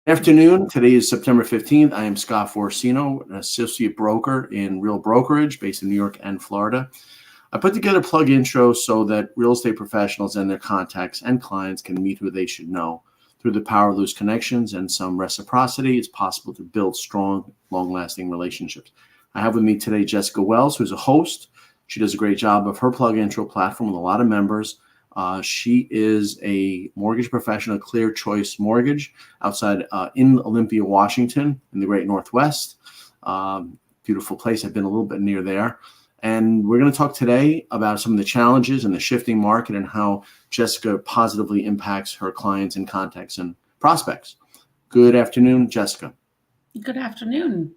Afternoon. Today is September 15th. I am Scott Forcino, an associate broker in Real Brokerage based in New York and Florida. I put together PlugIntro so that real estate professionals and their contacts and clients can meet who they should know. Through the power of those connections and some reciprocity, it's possible to build strong, long-lasting relationships. I have with me today Jessica Wells, who's a host. She does a great job of her PlugIntro platform with a lot of members. She is a mortgage professional, Clear Choice Mortgage, outside in Olympia, Washington, in the great Northwest. Beautiful place. I've been a little bit near there. And we're going to talk today about some of the challenges in the shifting market and how Jessica positively impacts her clients and contacts and prospects. Good afternoon, Jessica. Good afternoon.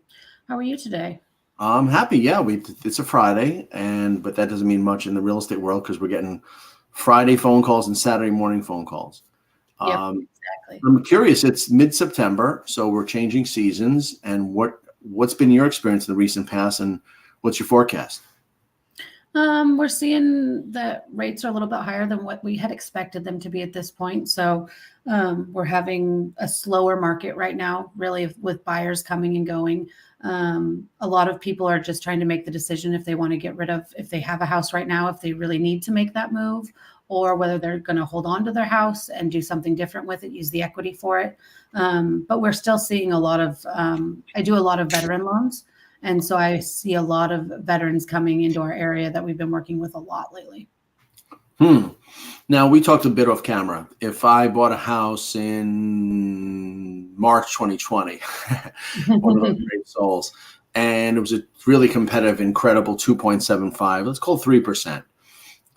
How are you today? I'm happy. Yeah, it's a Friday, but that doesn't mean much in the real estate world because we're getting Friday phone calls and Saturday morning phone calls. Yep, exactly. I'm curious. It's mid-September, so we're changing seasons. And what's been your experience in the recent past, and what's your forecast? We're seeing that rates are a little bit higher than what we had expected them to be at this point. So we're having a slower market right now, really, with buyers coming and going. A lot of people are just trying to make the decision if they want to get rid of, if they have a house right now, if they really need to make that move, or whether they're going to hold on to their house and do something different with it, use the equity for it. But we're still seeing a lot of, I do a lot of veteran loans. And so I see a lot of veterans coming into our area that we've been working with a lot lately. Now, we talked a bit off camera. If I bought a house in March 2020, one of those great souls, and it was a really competitive, incredible 2.75, let's call 3%.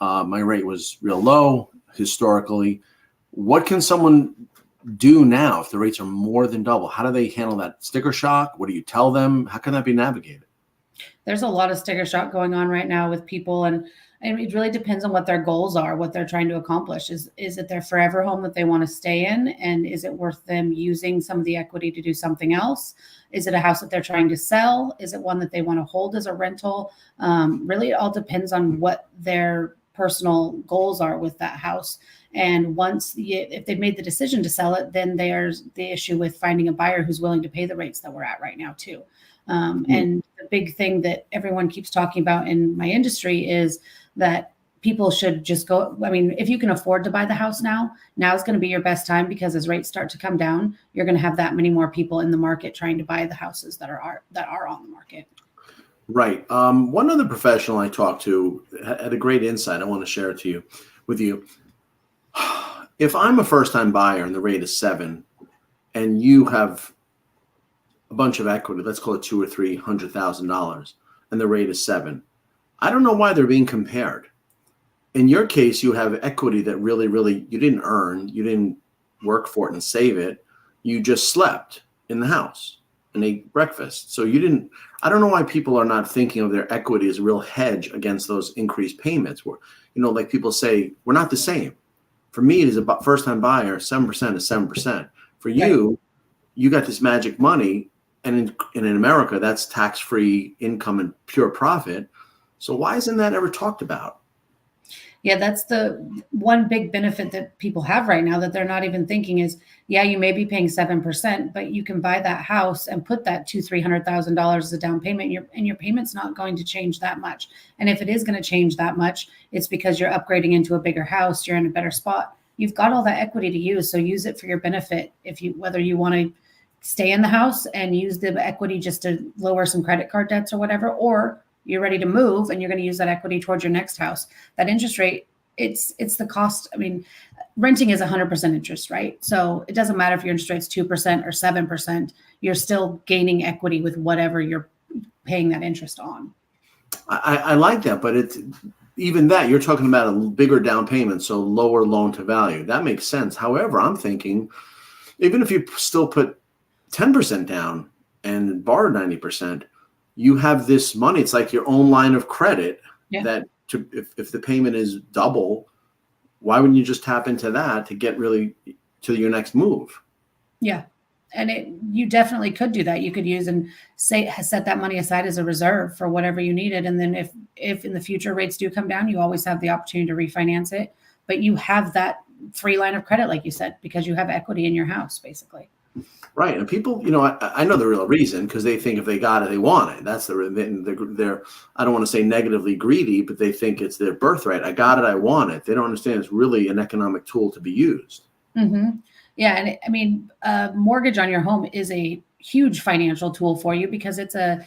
My rate was real low historically. What can someone do now if the rates are more than double? How do they handle that sticker shock? What do you tell them? How can that be navigated? There's a lot of sticker shock going on right now with people, and it really depends on what their goals are, what they're trying to accomplish. Is it their forever home that they want to stay in? And is it worth them using some of the equity to do something else? Is it a house that they're trying to sell? Is it one that they want to hold as a rental? Really, it all depends on what their personal goals are with that house. And if they've made the decision to sell it, then there's the issue with finding a buyer who's willing to pay the rates that we're at right now too. And the big thing that everyone keeps talking about in my industry is that people should just go. I mean, if you can afford to buy the house now is going to be your best time, because as rates start to come down, you're going to have that many more people in the market trying to buy the houses that are on the market. Right. One other professional I talked to had a great insight. I want to share it with you. If I'm a first-time buyer and the rate is 7, and you have a bunch of equity, let's call it $200,000 or $300,000, and the rate is 7, I don't know why they're being compared. In your case, you have equity that really, really you didn't earn, you didn't work for it and save it. You just slept in the house and ate breakfast. So you didn't. I don't know why people are not thinking of their equity as a real hedge against those increased payments. Where, like people say, we're not the same. For me, it is about first-time buyer, 7% is 7%. For you, you got this magic money, and in America, that's tax-free income and pure profit. So why isn't that ever talked about? Yeah, that's the one big benefit that people have right now that they're not even thinking is, you may be paying 7%, but you can buy that house and put that $200,000-$300,000 as a down payment, and your payment's not going to change that much. And if it is going to change that much, it's because you're upgrading into a bigger house, you're in a better spot. You've got all that equity to use, so use it for your benefit. Whether you want to stay in the house and use the equity just to lower some credit card debts or whatever, or you're ready to move and you're going to use that equity towards your next house. That interest rate, it's the cost. I mean, renting is 100% interest, right? So it doesn't matter if your interest rate's 2% or 7%, you're still gaining equity with whatever you're paying that interest on. I like that, but it's even that you're talking about a bigger down payment, so lower loan to value. That makes sense. However, I'm thinking, even if you still put 10% down and borrow 90%, you have this money. It's like your own line of credit that if the payment is double, why wouldn't you just tap into that to get really to your next move? Yeah. And you definitely could do that. You could use and set that money aside as a reserve for whatever you needed. And then if in the future rates do come down, you always have the opportunity to refinance it. But you have that free line of credit, like you said, because you have equity in your house, basically. Right. And people, I know the real reason, because they think if they got it, they want it. That's they're, I don't want to say negatively greedy, but they think it's their birthright. I got it. I want it. They don't understand it's really an economic tool to be used. Mm-hmm. Yeah. And I mean, a mortgage on your home is a huge financial tool for you because it's a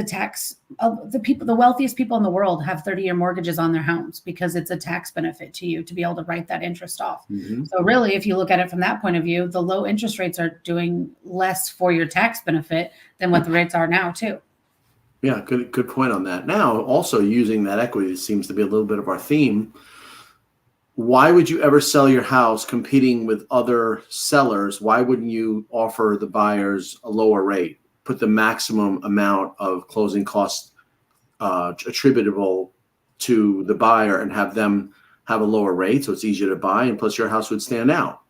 tax. The wealthiest people in the world have 30-year mortgages on their homes because it's a tax benefit to you to be able to write that interest off. Mm-hmm. So really, if you look at it from that point of view, the low interest rates are doing less for your tax benefit than what the rates are now too. Yeah, good point on that. Now, also using that equity seems to be a little bit of our theme. Why would you ever sell your house competing with other sellers? Why wouldn't you offer the buyers a lower rate, put the maximum amount of closing costs attributable to the buyer, and have them have a lower rate so it's easier to buy, and plus your house would stand out?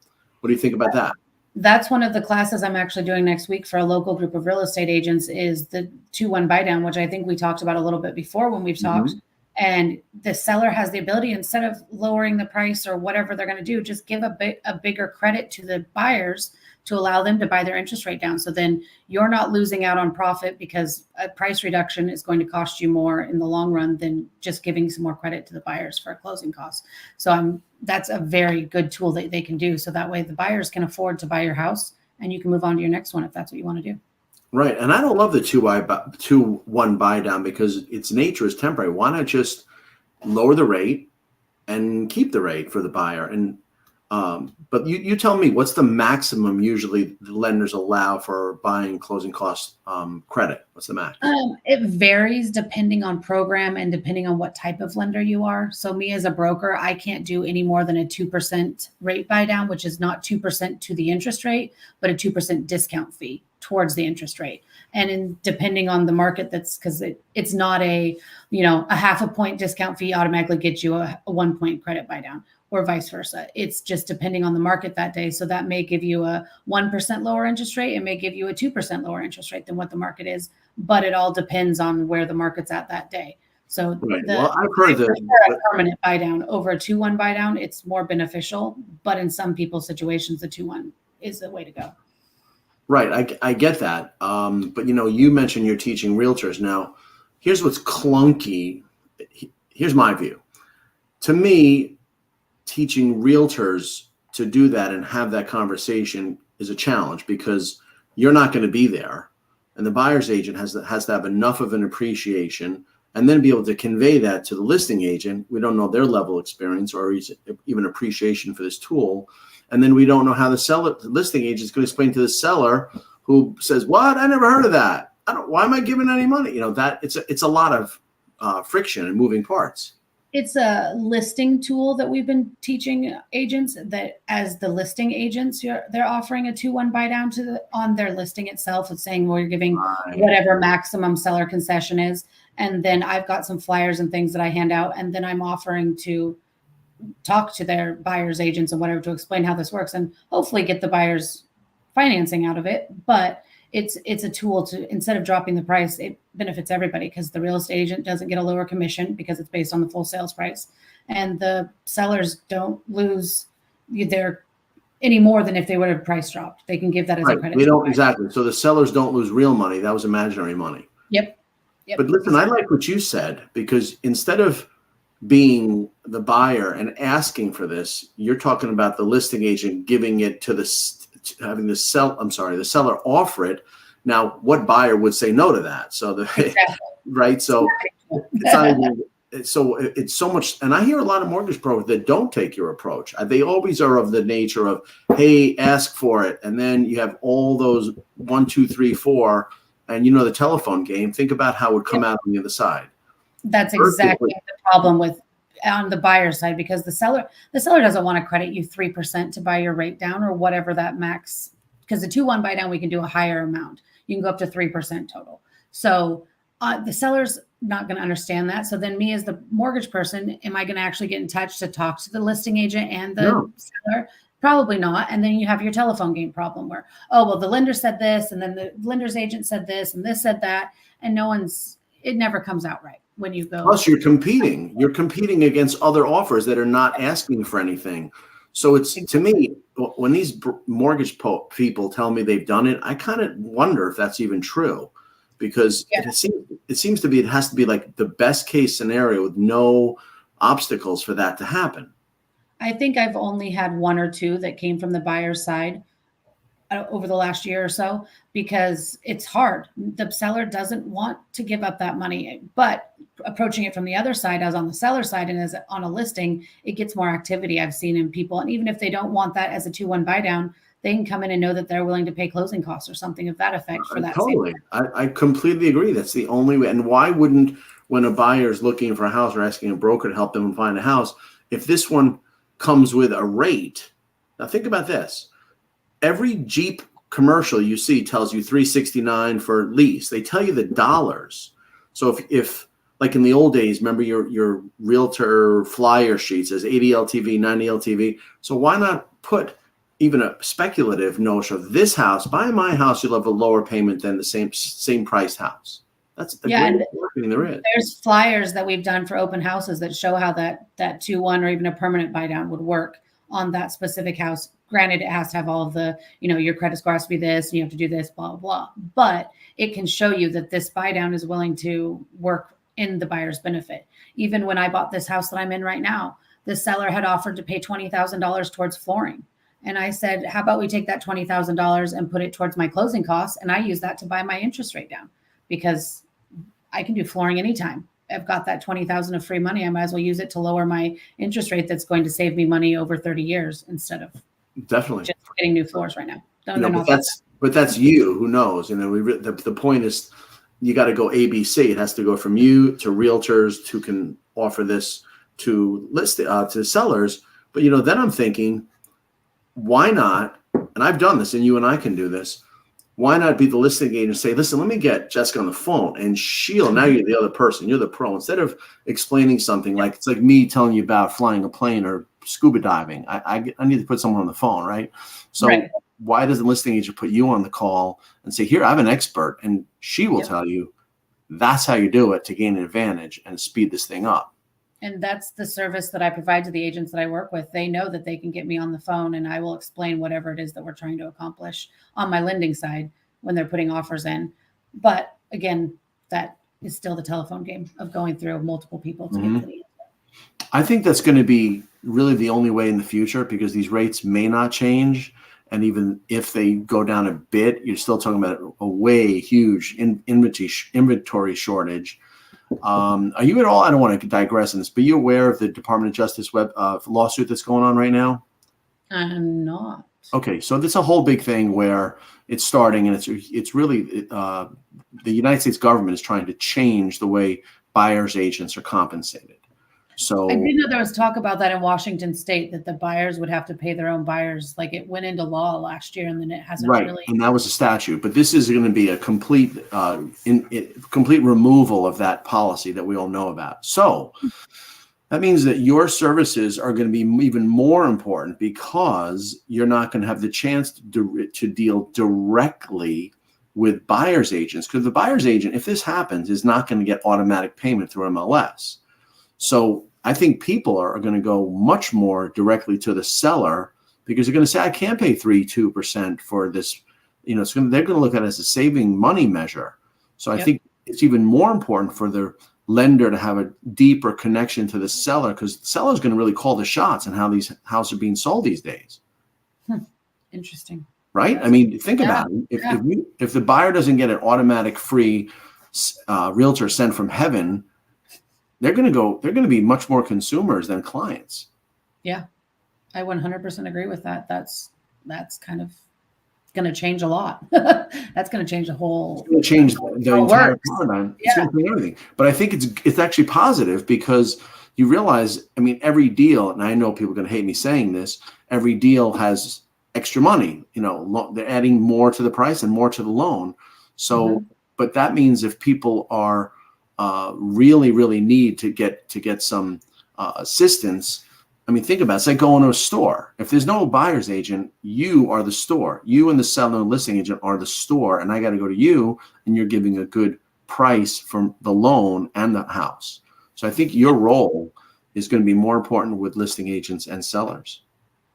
What do you think about that? That's one of the classes I'm actually doing next week for a local group of real estate agents, is the 2-1 buy down, which I think we talked about a little bit before when we've talked. Mm-hmm. And the seller has the ability, instead of lowering the price or whatever they're going to do, just give a bigger credit to the buyers to allow them to buy their interest rate down. So then you're not losing out on profit, because a price reduction is going to cost you more in the long run than just giving some more credit to the buyers for closing costs. So that's a very good tool that they can do. So that way the buyers can afford to buy your house and you can move on to your next one if that's what you want to do. Right. And I don't love the 2-1 buy down, because its nature is temporary. Why not just lower the rate and keep the rate for the buyer? And but you tell me, what's the maximum usually the lenders allow for buying closing cost credit? What's the max? It varies depending on program and depending on what type of lender you are. So me as a broker, I can't do any more than a 2% rate buy down, which is not 2% to the interest rate, but a 2% discount fee towards the interest rate. And depending on the market, that's because it's not a half a point discount fee automatically gets you a 1 point credit buy down, or vice versa. It's just depending on the market that day. So that may give you a 1% lower interest rate. It may give you a 2% lower interest rate than what the market is, but it all depends on where the market's at that day. So right. I've heard a permanent buy down over a 2-1 buy down, it's more beneficial, but in some people's situations, the 2-1 is the way to go. Right. I get that. But you mentioned you're teaching realtors. Now, here's what's clunky. Here's my view. To me, teaching realtors to do that and have that conversation is a challenge, because you're not going to be there. And the buyer's agent has to have enough of an appreciation and then be able to convey that to the listing agent. We don't know their level of experience or even appreciation for this tool. And then we don't know how the listing agent is going to explain to the seller, who says, "What? I never heard of that. Why am I giving any money?" That it's a lot of friction and moving parts. It's a listing tool that we've been teaching agents, that as the listing agents, they're offering a 2-1 buy down on their listing itself. It's saying we're giving whatever maximum seller concession is. And then I've got some flyers and things that I hand out. And then I'm offering to talk to their buyers agents and whatever to explain how this works and hopefully get the buyers financing out of it. But it's a tool to, instead of dropping the price, it benefits everybody, because the real estate agent doesn't get a lower commission because it's based on the full sales price, and the sellers don't lose their any more than if they would have price dropped. They can give that as a credit. They don't, exactly. So the sellers don't lose real money. That was imaginary money. Yep. But listen, I like what you said, because instead of being the buyer and asking for this, you're talking about the listing agent giving it to the seller offer it. Now, what buyer would say no to that? So exactly. Right. So it's not even, so it's so much. And I hear a lot of mortgage brokers that don't take your approach. They always are of the nature of, "Hey, ask for it." And then you have all those 1, 2, 3, 4, and the telephone game. Think about how it would come out on the other side. That's exactly the problem with on the buyer side, because the seller doesn't want to credit you 3% to buy your rate down or whatever that max, because the 2-1 buy down, we can do a higher amount. You can go up to 3% total. So the seller's not going to understand that. So then me as the mortgage person, am I going to actually get in touch to talk to the listing agent and the seller? Probably not. And then you have your telephone game problem where, oh, well, the lender said this, and then the lender's agent said this, and this said that, and it never comes out right when you go. Plus, you're competing against other offers that are not asking for anything. So it's, to me, when these mortgage people tell me they've done it, I kind of wonder if that's even true, because Yeah. it seems to be, it has to be like the best case scenario with no obstacles for that to happen. I think I've only had one or two that came from the buyer's side over the last year or so, because it's hard. The seller doesn't want to give up that money, but approaching it from the other side, as on the seller side and as on a listing, it gets more activity. I've seen in people, and even if they don't want that as a 2-1 buy down, they can come in and know that they're willing to pay closing costs or something of that effect for that. Totally. I completely agree. That's the only way. And why wouldn't, when a buyer is looking for a house or asking a broker to help them find a house, if this one comes with a rate, now think about this. Every Jeep commercial you see tells you $369 for lease. They tell you the dollars. So if like in the old days, remember your realtor flyer sheet says 80 LTV, 90 LTV. So why not put even a speculative notion of this house, buy my house, you'll have a lower payment than the same priced house. That's the greatest marketing there is. There's flyers that we've done for open houses that show how that 2-1 or even a permanent buy down would work on that specific house. Granted, it has to have all of the, your credit score has to be this, and you have to do this, blah, blah, blah. But it can show you that this buy down is willing to work in the buyer's benefit. Even when I bought this house that I'm in right now, the seller had offered to pay $20,000 towards flooring. And I said, how about we take that $20,000 and put it towards my closing costs? And I use that to buy my interest rate down, because I can do flooring anytime. I've got that $20,000 of free money. I might as well use it to lower my interest rate. That's going to save me money over 30 years instead of definitely just getting new floors right now. But that's you, who knows? The point is, you got to go ABC. It has to go from you to realtors who can offer this to to sellers. But then I'm thinking, why not? And I've done this, and you and I can do this. Why not be the listing agent and say, listen, let me get Jessica on the phone, and now you're the other person. You're the pro. Instead of explaining something like, it's like me telling you about flying a plane or scuba diving. I need to put someone on the phone, right? So why doesn't the listing agent put you on the call and say, here, I have an expert, and she will tell you that's how you do it to gain an advantage and speed this thing up. And that's the service that I provide to the agents that I work with. They know that they can get me on the phone, and I will explain whatever it is that we're trying to accomplish on my lending side when they're putting offers in. But again, that is still the telephone game of going through multiple people to get to the end. I think that's going to be really the only way in the future, because these rates may not change. And even if they go down a bit, you're still talking about a way huge inventory shortage. Are you at all, I don't want to digress in this, but are you aware of the Department of Justice lawsuit that's going on right now? I'm not. Okay, so there's a whole big thing where it's starting, and it's really the United States government is trying to change the way buyers agents are compensated. So I did know there was talk about that in Washington State, that the buyers would have to pay their own buyers. Like, it went into law last year, and then it hasn't really. And that was a statute. But this is going to be a complete removal of that policy that we all know about. So that means that your services are going to be even more important, because you're not going to have the chance to deal directly with buyer's agents. Because the buyer's agent, if this happens, is not going to get automatic payment through MLS. So I think people are going to go much more directly to the seller, because they're going to say, I can't pay 2% for this. They're going to look at it as a saving money measure. So I think it's even more important for the lender to have a deeper connection to the seller, because the seller is going to really call the shots on how these houses are being sold these days. Interesting. Right? I mean, think about it. If the buyer doesn't get an automatic free realtor sent from heaven, they're going to be much more consumers than clients. Yeah. I 100% agree with that. That's kind of going to change a lot. That's going to change the whole. It's going to change the entire paradigm. It's going to change everything. But I think it's actually positive, because you realize, I mean, every deal, and I know people are going to hate me saying this, every deal has extra money. They're adding more to the price and more to the loan. So, but that means if people are really need to get some assistance. I mean, think about it. It's like going to a store. If there's no buyer's agent, you are the store. You and the seller and listing agent are the store, and I got to go to you, and you're giving a good price for the loan and the house. So I think your role is going to be more important with listing agents and sellers.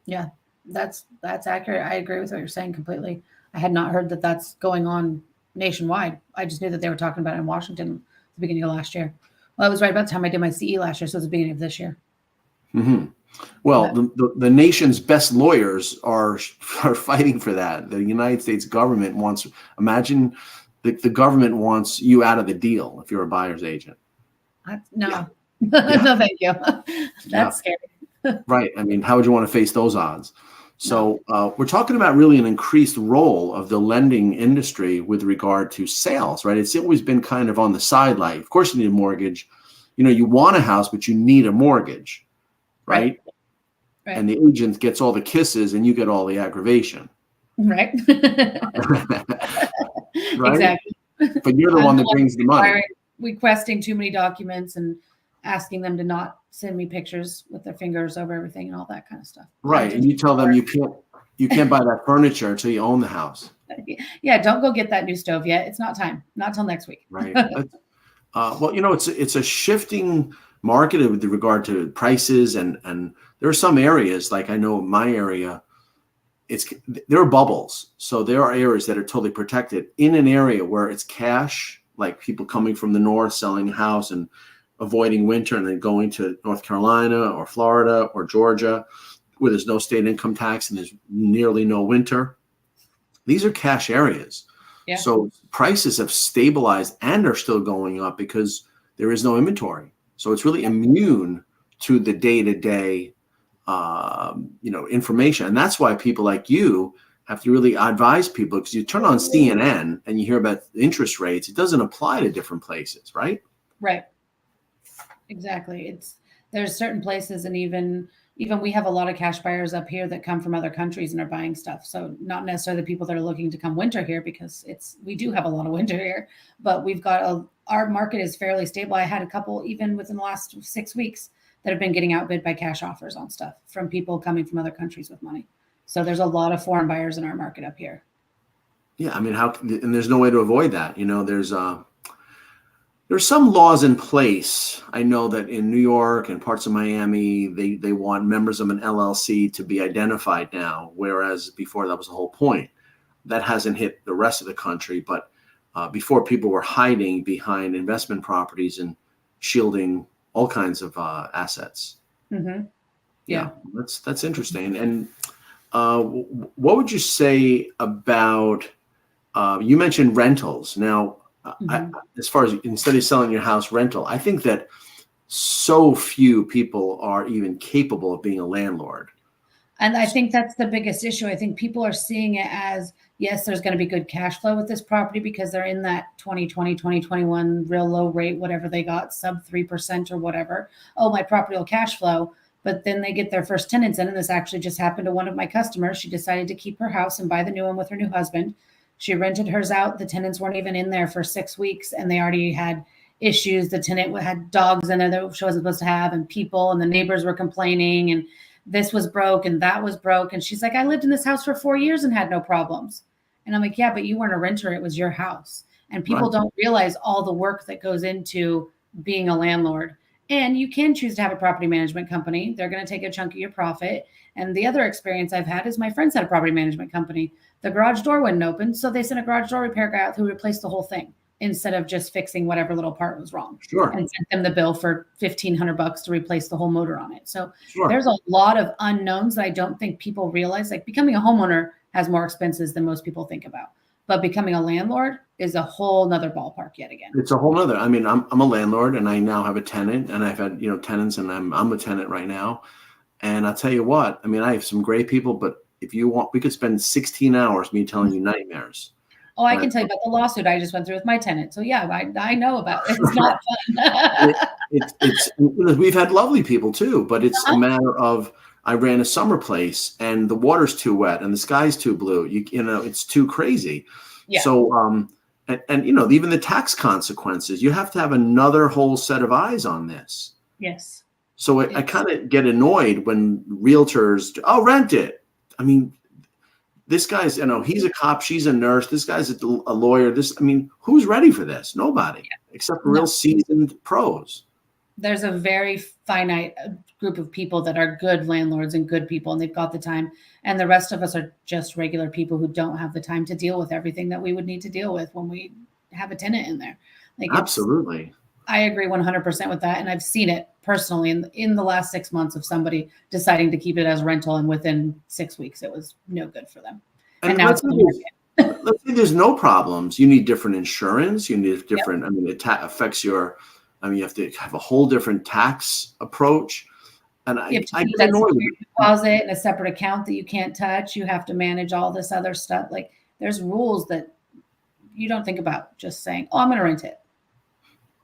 Yeah, that's accurate. I agree with what you're saying completely. I had not heard that that's going on nationwide. I just knew that they were talking about it in Washington at the beginning of last year. Well, it was right about the time I did my CE last year, so it was the beginning of this year. Hmm. Well, But the nation's best lawyers are fighting for that. The United States government wants. Imagine the government wants you out of the deal if you're a buyer's agent. Yeah, no, yeah, no, thank you. yeah. That's scary. Right. I mean, how would you want to face those odds? No, So we're talking about really an increased role of the lending industry with regard to sales, right? It's always been kind of on the sideline. Of course, you need a mortgage. You want a house, but you need a mortgage, right, right? right, And the agent gets all the kisses and you get all the aggravation. right. Right? Exactly. But you're the I'm one the that one brings the money. requesting too many documents and asking them to not send me pictures with their fingers over everything and all that kind of stuff. Right. And you tell them you can't buy that furniture until you own the house. Yeah, don't go get that new stove yet. It's not time. Not till next week. Right. Well, it's a shifting market with regard to prices, and there are some areas, like I know my area, there are bubbles. So there are areas that are totally protected. In an area where it's cash, like people coming from the north selling a house and avoiding winter and then going to North Carolina or Florida or Georgia, where there's no state income tax and there's nearly no winter. These are cash areas. Yeah. So prices have stabilized and are still going up because there is no inventory. So it's really immune to the day-to-day, information. And that's why people like you have to really advise people, because you turn on CNN and you hear about interest rates. It doesn't apply to different places, right? Right. Exactly. There's certain places, and even we have a lot of cash buyers up here that come from other countries and are buying stuff. So not necessarily the people that are looking to come winter here, because we do have a lot of winter here, but we've got our market is fairly stable. I had a couple even within the last 6 weeks that have been getting outbid by cash offers on stuff from people coming from other countries with money. So there's a lot of foreign buyers in our market up here. Yeah, I mean, and there's no way to avoid that. There's some laws in place. I know that in New York and parts of Miami, they want members of an LLC to be identified now, whereas before that was the whole point. That hasn't hit the rest of the country, but before, people were hiding behind investment properties and shielding all kinds of assets. Mm-hmm. Yeah, that's interesting. And what would you say about? You mentioned rentals. Now, as far as instead of selling your house, rental, I think that so few people are even capable of being a landlord. And I think that's the biggest issue. I think people are seeing it as, yes, there's going to be good cash flow with this property because they're in that 2020, 2021 real low rate, whatever they got, sub 3% or whatever. Oh, my property will cash flow. But then they get their first tenants in. And this actually just happened to one of my customers. She decided to keep her house and buy the new one with her new husband. She rented hers out. The tenants weren't even in there for 6 weeks, and they already had issues. The tenant had dogs in there that she wasn't supposed to have, and people, and the neighbors were complaining, and this was broke and that was broke. And she's like, I lived in this house for 4 years and had no problems. And I'm like, yeah, but you weren't a renter. It was your house. And people don't realize all the work that goes into being a landlord. And you can choose to have a property management company. They're going to take a chunk of your profit. And the other experience I've had is my friends had a property management company. The garage door wouldn't open, so they sent a garage door repair guy out who replaced the whole thing instead of just fixing whatever little part was wrong. Sure. And sent them the bill for $1,500 to replace the whole motor on it. So there's a lot of unknowns that I don't think people realize. Like, becoming a homeowner has more expenses than most people think about. But becoming a landlord is a whole nother ballpark yet again. It's a whole nother. I mean, I'm a landlord, and I now have a tenant, and I've had tenants, and I'm a tenant right now. And I'll tell you what, I mean, I have some great people, but if you want, we could spend 16 hours me telling you nightmares. Oh, I can tell you about the lawsuit I just went through with my tenant. So yeah, I know about it. It's not fun. We've had lovely people too, but it's a matter of, I ran a summer place and the water's too wet and the sky's too blue. It's too crazy. Yeah. So, and even the tax consequences, you have to have another whole set of eyes on this. Yes. So I kind of get annoyed when realtors, rent it. I mean, this guy's, he's a cop, she's a nurse, this guy's a lawyer. Who's ready for this? Nobody, except for real seasoned pros. There's a very finite group of people that are good landlords and good people, and they've got the time. And the rest of us are just regular people who don't have the time to deal with everything that we would need to deal with when we have a tenant in there. Like Absolutely. I agree 100% with that. And I've seen it personally in the last 6 months of somebody deciding to keep it as rental. And within 6 weeks, it was no good for them. And now it's on the market. Let's say there's no problems. You need different insurance. You need different, Yep. I mean, it affects your, I mean, you have to have a whole different tax approach. And You have to I keep get that annoyed with security deposit in a separate account that you can't touch. You have to manage all this other stuff. Like there's rules that you don't think about just saying, oh, I'm going to rent it.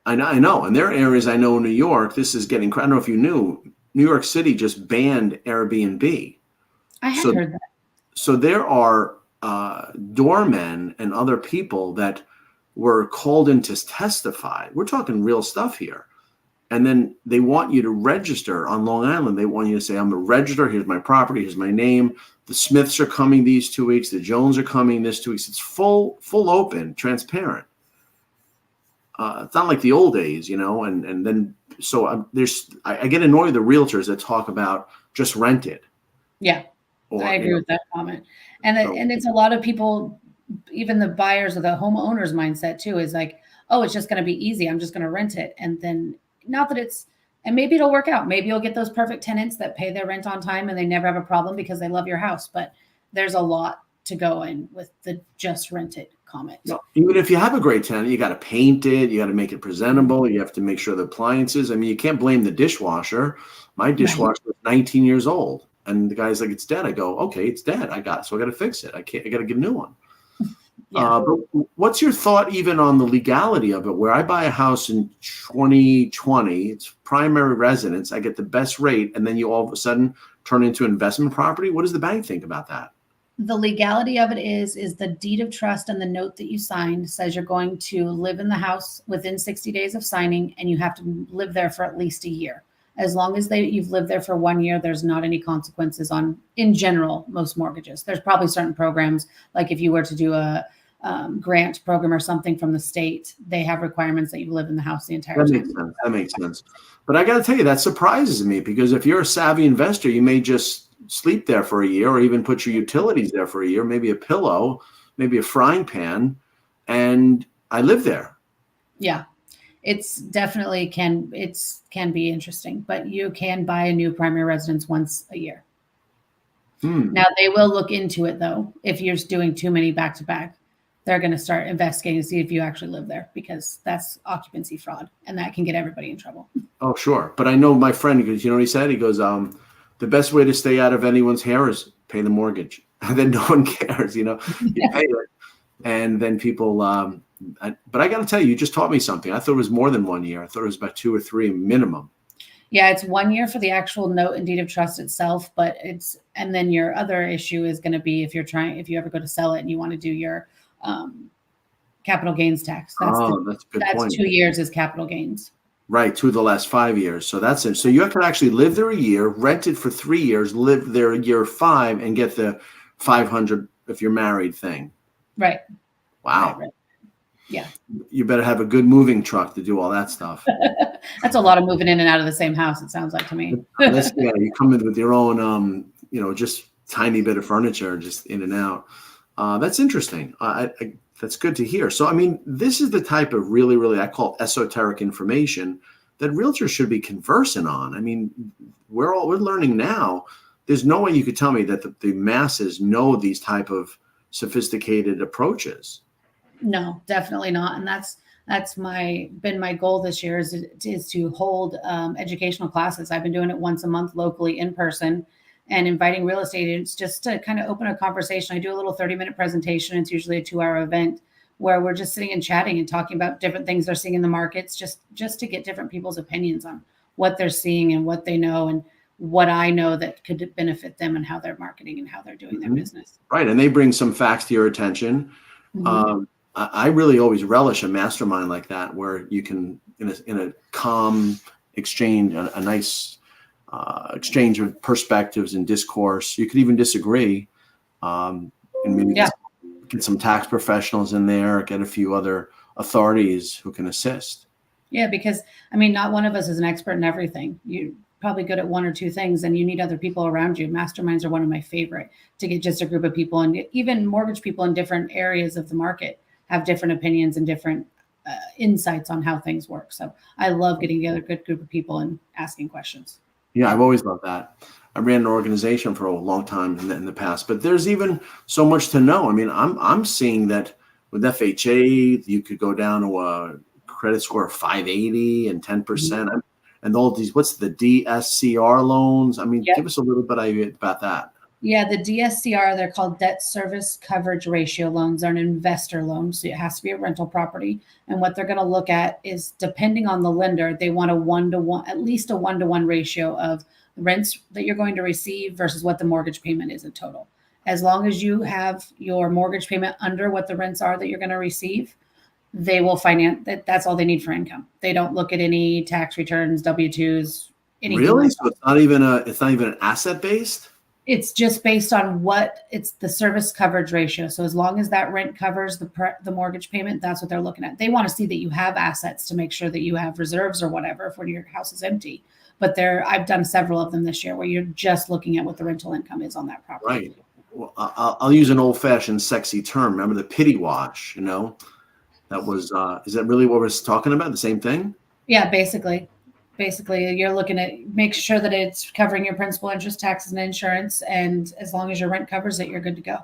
I know. And there are areas I know in New York, this is getting, I don't know if you knew, New York City just banned Airbnb. I had heard that. So there are doormen and other people that were called in to testify. We're talking real stuff here. And then they want you to register on Long Island. They want you to say, I'm a register. Here's my property. Here's my name. The Smiths are coming these 2 weeks. The Jones are coming this 2 weeks. It's full open, transparent. It's not like the old days, and then so I get annoyed with the realtors that talk about just rent it. Yeah, I agree with that comment. And it's a lot of people, even the buyers or the homeowners mindset too, is like, oh, it's just going to be easy. I'm just going to rent it. And then not that and maybe it'll work out. Maybe you'll get those perfect tenants that pay their rent on time and they never have a problem because they love your house. But there's a lot to go in with the just rent it comment. No, even if you have a great tenant, you got to paint it. You got to make it presentable. You have to make sure the appliances. I mean, you can't blame the dishwasher. My dishwasher was 19 years old, and the guy's like, "It's dead." I go, "Okay, it's dead. I got to fix it. I got to get a new one." Yeah. But what's your thought even on the legality of it? Where I buy a house in 2020, it's primary residence. I get the best rate, and then you all of a sudden turn into investment property. What does the bank think about that? The legality of it is the deed of trust and the note that you signed says you're going to live in the house within 60 days of signing, and you have to live there for at least a year. As long as you've lived there for 1 year, there's not any consequences in general, most mortgages. There's probably certain programs, like if you were to do a grant program or something from the state, they have requirements that you live in the house the entire time. That makes sense. But I got to tell you, that surprises me, because if you're a savvy investor, you may just sleep there for a year, or even put your utilities there for a year, maybe a pillow, maybe a frying pan, and I live there. Yeah, it's definitely can be interesting, but you can buy a new primary residence once a year. Now they will look into it though. If you're doing too many back to back, they're going to start investigating to see if you actually live there, because that's occupancy fraud, and that can get everybody in trouble. Oh, sure. But I know my friend, because you know what he said? He goes, the best way to stay out of anyone's hair is pay the mortgage. And then no one cares, you pay it. And then people, but I got to tell you, you just taught me something. I thought it was more than 1 year. I thought it was about 2 or 3 minimum. Yeah, it's 1 year for the actual note and deed of trust itself, and then your other issue is going to be if you ever go to sell it and you want to do your capital gains tax. That's a good point. 2 years is capital gains. Right, 2 of the last 5 years. So that's it. So you can actually live there a year, rent it for 3 years, live there a year 5, and get the 500 if you're married thing. Right. Wow. Right. Yeah. You better have a good moving truck to do all that stuff. That's a lot of moving in and out of the same house, it sounds like to me. Yeah, you come in with your own, just tiny bit of furniture, just in and out. That's interesting. That's good to hear. So, I mean, this is the type of really, really, I call it esoteric information that realtors should be conversant on. I mean, we're learning now. There's no way you could tell me that the masses know these type of sophisticated approaches. No, definitely not. And that's been my goal this year is to hold educational classes. I've been doing it once a month locally in person, and inviting real estate agents just to kind of open a conversation. I do a little 30-minute presentation. It's usually a 2-hour event where we're just sitting and chatting and talking about different things they're seeing in the markets, just to get different people's opinions on what they're seeing and what they know and what I know that could benefit them and how they're marketing and how they're doing their business. Right. And they bring some facts to your attention. I really always relish a mastermind like that, where you can, in a calm exchange, a nice exchange of perspectives and discourse. You could even disagree, and maybe get some tax professionals in there, get a few other authorities who can assist. Yeah, because I mean, not one of us is an expert in everything. You're probably good at one or two things, and you need other people around you. Masterminds are one of my favorite, to get just a group of people, and even mortgage people in different areas of the market have different opinions and different insights on how things work. So I love getting together a good group of people and asking questions. Yeah, I've always loved that. I ran an organization for a long time in the past, but there's even so much to know. I mean, I'm seeing that with FHA, you could go down to a credit score of 580 and 10%, and all these. What's the DSCR loans? I mean, Yep. give us a little bit idea about that. Yeah, the DSCR, they're called debt service coverage ratio loans. They're an investor loan, so it has to be a rental property. And what they're going to look at is, depending on the lender, they want a 1-to-1, at least a 1-to-1 ratio of the rents that you're going to receive versus what the mortgage payment is in total. As long as you have your mortgage payment under what the rents are that you're going to receive, they will finance that. That's all they need for income. They don't look at any tax returns, W-2s, anything Really? like So it's not even an asset based? it's just based on it's the service coverage ratio. So as long as that rent covers the mortgage payment, that's what they're looking at. They want to see that you have assets to make sure that you have reserves or whatever if when your house is empty. But I've done several of them this year where you're just looking at what the rental income is on that property. Right. Well, I'll use an old fashioned sexy term. Remember the pity wash? That was. Is that really what we're talking about? The same thing? Yeah, basically. Basically, you're looking at make sure that it's covering your principal, interest, taxes, and insurance. And as long as your rent covers it, you're good to go.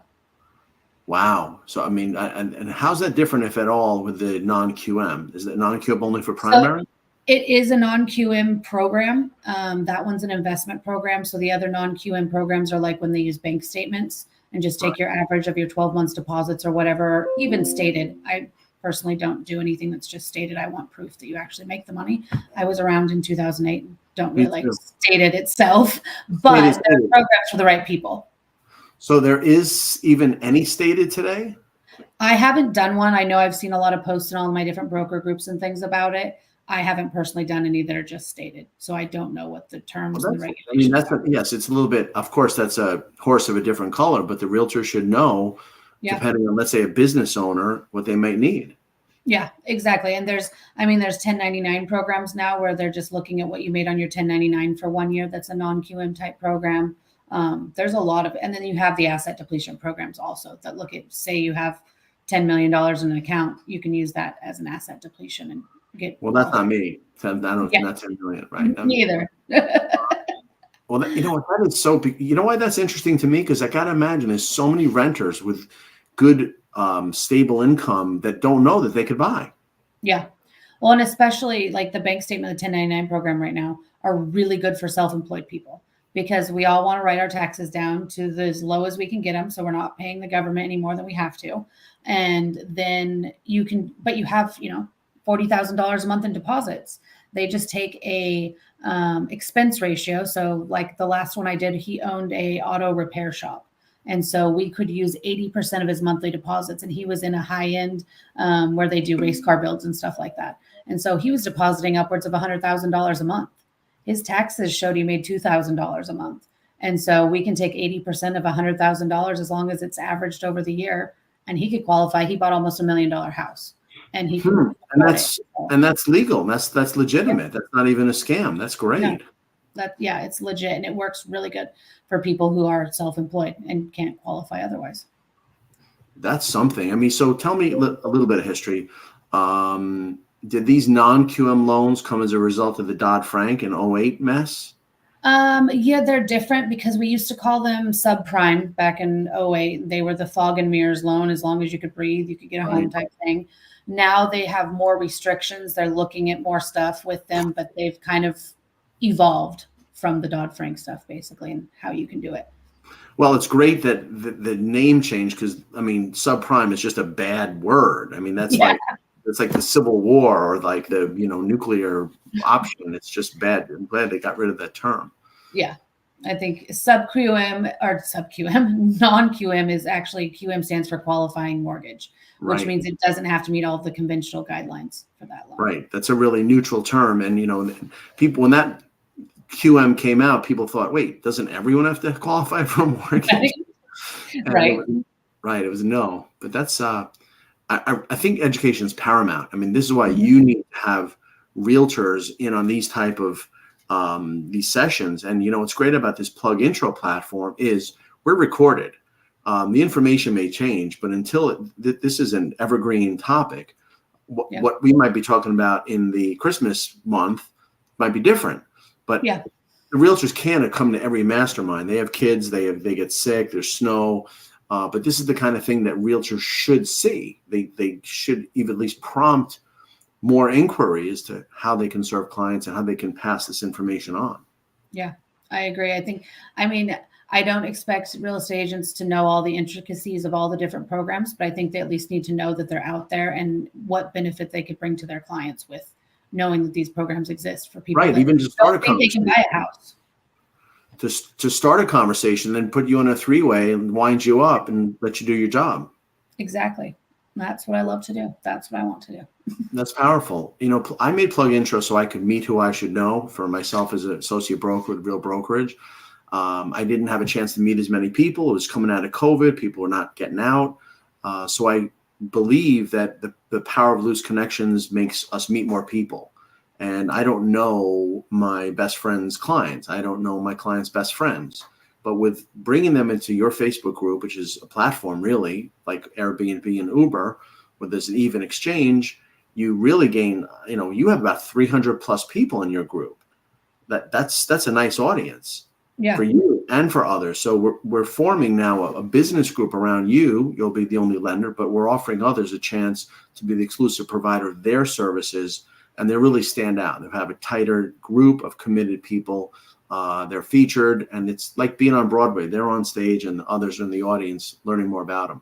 Wow. So, I mean, and how's that different, if at all, with the non-QM? Is it non-QM only for primary? So it is a non-QM program. That one's an investment program. So the other non-QM programs are like when they use bank statements and just take your average of your 12 months deposits or whatever, even stated. I personally don't do anything that's just stated. I want proof that you actually make the money. I was around in 2008 and don't really like stated itself, but there are programs for the right people. So there is even any stated today? I haven't done one. I know I've seen a lot of posts in all my different broker groups and things about it. I haven't personally done any that are just stated. So I don't know what the terms and the regulations are. Yes, it's a little bit, of course, that's a horse of a different color, but the realtor should know, depending on, let's say, a business owner, what they might need. Yeah, exactly. And there's 1099 programs now where they're just looking at what you made on your 1099 for 1 year. That's a non-QM type program. There's a lot of, and then you have the asset depletion programs also that look at, say you have $10 million in an account, you can use that as an asset depletion and get. Well, that's not me. Not 10 million, right? Neither. Well, you know what? That is so. You know why that's interesting to me? Because I got to imagine there's so many renters with good, stable income that don't know that they could buy. Yeah. Well, and especially like the bank statement, the 1099 program right now are really good for self-employed people because we all want to write our taxes down to as low as we can get them. So we're not paying the government any more than we have to. And then you have, $40,000 a month in deposits. They just take a expense ratio. So like the last one I did, he owned a auto repair shop. And so we could use 80% of his monthly deposits. And he was in a high end where they do race car builds and stuff like that. And so he was depositing upwards of $100,000 a month. His taxes showed he made $2,000 a month. And so we can take 80% of $100,000 as long as it's averaged over the year. And he could qualify. He bought almost $1 million house. And he can and that's legal. That's legitimate. Yeah. That's not even a scam. That's great. No, it's legit, and it works really good for people who are self-employed and can't qualify otherwise. That's something. I mean, so tell me a little bit of history. Did these non-QM loans come as a result of the Dodd-Frank and 08 mess? Yeah, they're different because we used to call them subprime back in 08. They were the fog and mirrors loan. As long as you could breathe, you could get a home type thing. Now they have more restrictions. They're looking at more stuff with them, but they've kind of evolved from the Dodd-Frank stuff, basically, and how you can do it. Well, it's great that the name changed because, I mean, subprime is just a bad word. I mean, that's it's like the Civil War or like the, nuclear option. It's just bad. I'm glad they got rid of that term. Yeah. I think non-QM is actually, QM stands for qualifying mortgage, which means it doesn't have to meet all of the conventional guidelines for that loan. Right. That's a really neutral term. And, people, when that QM came out, people thought, wait, doesn't everyone have to qualify for a mortgage? Right. It was no. But that's, I think education is paramount. I mean, this is why you need to have realtors in on these type of these sessions. And what's great about this PlugIntro platform is we're recorded. The information may change, but until this is an evergreen topic, what we might be talking about in the Christmas month might be different. But the realtors can't come to every mastermind. They have kids, they get sick, there's snow. But this is the kind of thing that realtors should see. They should even at least prompt more inquiry as to how they can serve clients and how they can pass this information on. Yeah, I agree. I don't expect real estate agents to know all the intricacies of all the different programs, but I think they at least need to know that they're out there and what benefit they could bring to their clients with knowing that these programs exist for people. Right, even to start a conversation. They can buy a house. To start a conversation, then put you on a three-way and wind you up and let you do your job. Exactly. That's what I love to do. That's what I want to do. That's powerful. I made PlugIntro so I could meet who I should know for myself as an associate broker with Real Brokerage. I didn't have a chance to meet as many people. It was coming out of COVID. People were not getting out. So I believe that the power of loose connections makes us meet more people. And I don't know my best friend's clients. I don't know my clients' best friends. But with bringing them into your Facebook group, which is a platform really like Airbnb and Uber, where there's an even exchange, you really gain, you have about 300 plus people in your group. That's a nice audience for you and for others. So we're forming now a business group around you. You'll be the only lender, but we're offering others a chance to be the exclusive provider of their services. And they really stand out. They have a tighter group of committed people. They're featured, and it's like being on Broadway. They're on stage and others are in the audience learning more about them.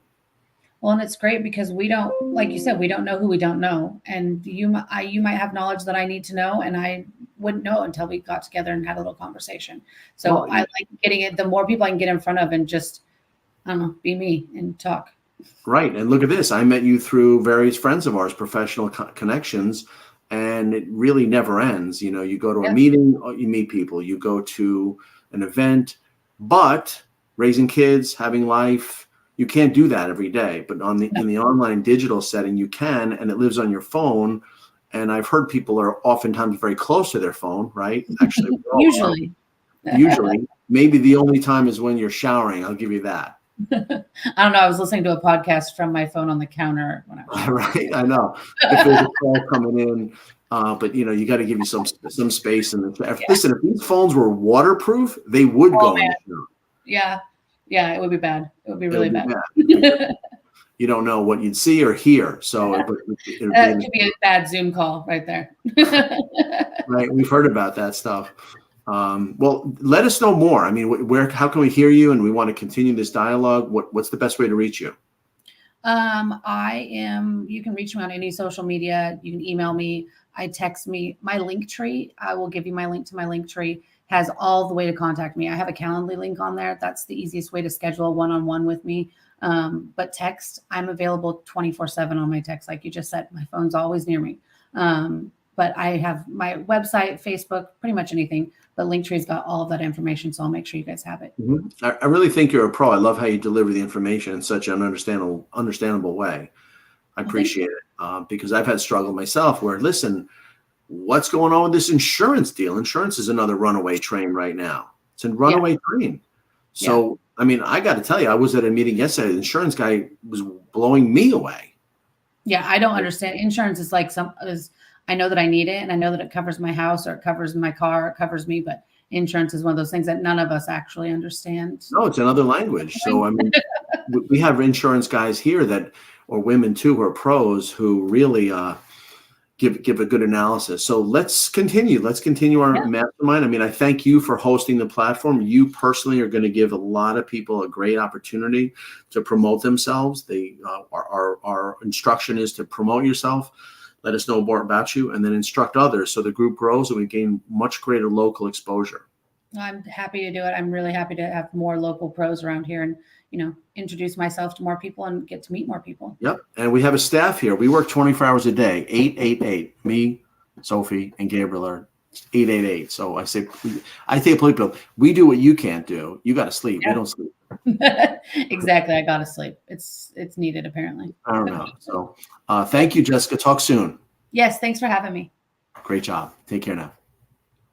Well, and it's great because we don't, like you said, we don't know who we don't know. And you might have knowledge that I need to know, and I wouldn't know until we got together and had a little conversation. So I like getting it. The more people I can get in front of and just, I don't know, be me and talk. Right. And look at this. I met you through various friends of ours, professional connections. And it really never ends. You go to a meeting, you meet people, you go to an event, but raising kids, having life, you can't do that every day. But in the online digital setting, you can, and it lives on your phone. And I've heard people are oftentimes very close to their phone, right? Actually, usually, maybe the only time is when you're showering. I'll give you that. I don't know. I was listening to a podcast from my phone on the counter when I was right. I know. If there's a call coming in, but you got to give you some space. And listen, if these phones were waterproof, they would go in the shower. Yeah, it would be bad. It would be really bad. You don't know what you'd see or hear. So it could be a bad Zoom call right there. Right. We've heard about that stuff. Well, let us know more. I mean, how can we hear you? And we want to continue this dialogue. What's the best way to reach you? You can reach me on any social media. You can email me. Text me. My Linktree, I will give you my link to my Linktree, has all the way to contact me. I have a Calendly link on there. That's the easiest way to schedule a one-on-one with me. But text, I'm available 24/7 on my text. Like you just said, my phone's always near me. But I have my website, Facebook, pretty much anything. But Linktree's got all of that information, so I'll make sure you guys have it. Mm-hmm. I really think you're a pro. I love how you deliver the information in such an understandable way. I appreciate it because I've had struggle myself where, listen, what's going on with this insurance deal? Insurance is another runaway train right now. It's a runaway train. So, I mean, I got to tell you, I was at a meeting yesterday. The insurance guy was blowing me away. Yeah, I don't understand. Insurance is like I know that I need it and I know that it covers my house or it covers my car, it covers me, but insurance is one of those things that none of us actually understand. No, it's another language. So, I mean, we have insurance guys here or women too, who are pros who really give a good analysis. So let's continue. Let's continue our mastermind. I mean, I thank you for hosting the platform. You personally are going to give a lot of people a great opportunity to promote themselves. Our instruction is to promote yourself. Let us know more about you and then instruct others so the group grows and we gain much greater local exposure. I'm happy to do it. I'm really happy to have more local pros around here and, introduce myself to more people and get to meet more people. Yep. And we have a staff here. We work 24 hours a day, 888. Me, Sophie, and Gabriel are 888. So I say, people, we do what you can't do. You got to sleep. We don't sleep. Exactly. I got to sleep. It's needed apparently. I don't know. So thank you, Jessica. Talk soon. Yes. Thanks for having me. Great job. Take care now.